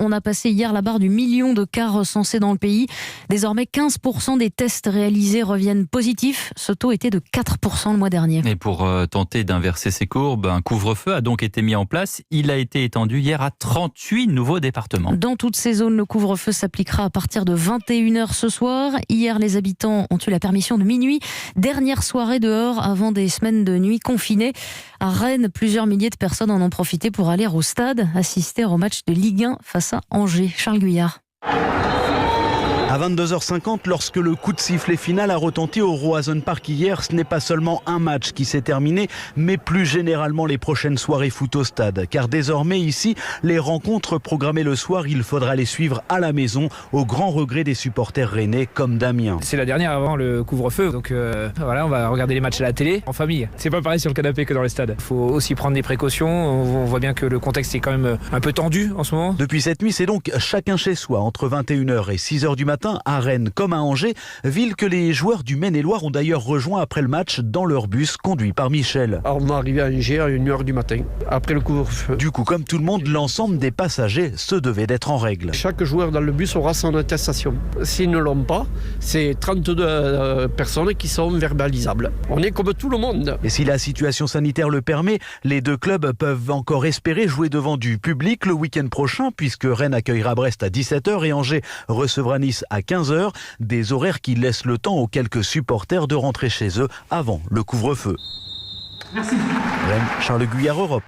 On a passé hier la barre du million de cas recensés dans le pays. Désormais, 15% des tests réalisés reviennent positifs. Ce taux était de 4% le mois dernier. Et pour tenter d'inverser ces courbes, un couvre-feu a donc été mis en place. Il a été étendu hier à 38 nouveaux départements. Dans toutes ces zones, le couvre-feu s'appliquera à partir de 21h ce soir. Hier, les habitants ont eu la permission de minuit. Dernière soirée dehors avant des semaines de nuit confinées. À Rennes, plusieurs milliers de personnes en ont profité pour aller au stade, assister au match de Ligue 1 face à Angers. Charles Guyard. À 22h50, lorsque le coup de sifflet final a retenti au Roazhon Park hier, ce n'est pas seulement un match qui s'est terminé, mais plus généralement les prochaines soirées foot au stade. Car désormais ici, les rencontres programmées le soir, il faudra les suivre à la maison, au grand regret des supporters rennais comme Damien. C'est la dernière avant le couvre-feu, donc voilà, on va regarder les matchs à la télé, en famille. C'est pas pareil sur le canapé que dans les stades. Il faut aussi prendre des précautions, on voit bien que le contexte est quand même un peu tendu en ce moment. Depuis cette nuit, c'est donc chacun chez soi, entre 21h et 6h du matin, à Rennes comme à Angers, ville que les joueurs du Maine-et-Loire ont d'ailleurs rejoint après le match dans leur bus conduit par Michel. Alors on est arrivé à Angers à 1h du matin, après le couvre-feu. Du coup, comme tout le monde, l'ensemble des passagers se devait d'être en règle. Chaque joueur dans le bus aura son attestation. S'ils ne l'ont pas, c'est 32 personnes qui sont verbalisables. On est comme tout le monde. Et si la situation sanitaire le permet, les deux clubs peuvent encore espérer jouer devant du public le week-end prochain, puisque Rennes accueillera Brest à 17h et Angers recevra Nice à 15h, des horaires qui laissent le temps aux quelques supporters de rentrer chez eux avant le couvre-feu. Merci. Rennes, Charles Guyard, Europe.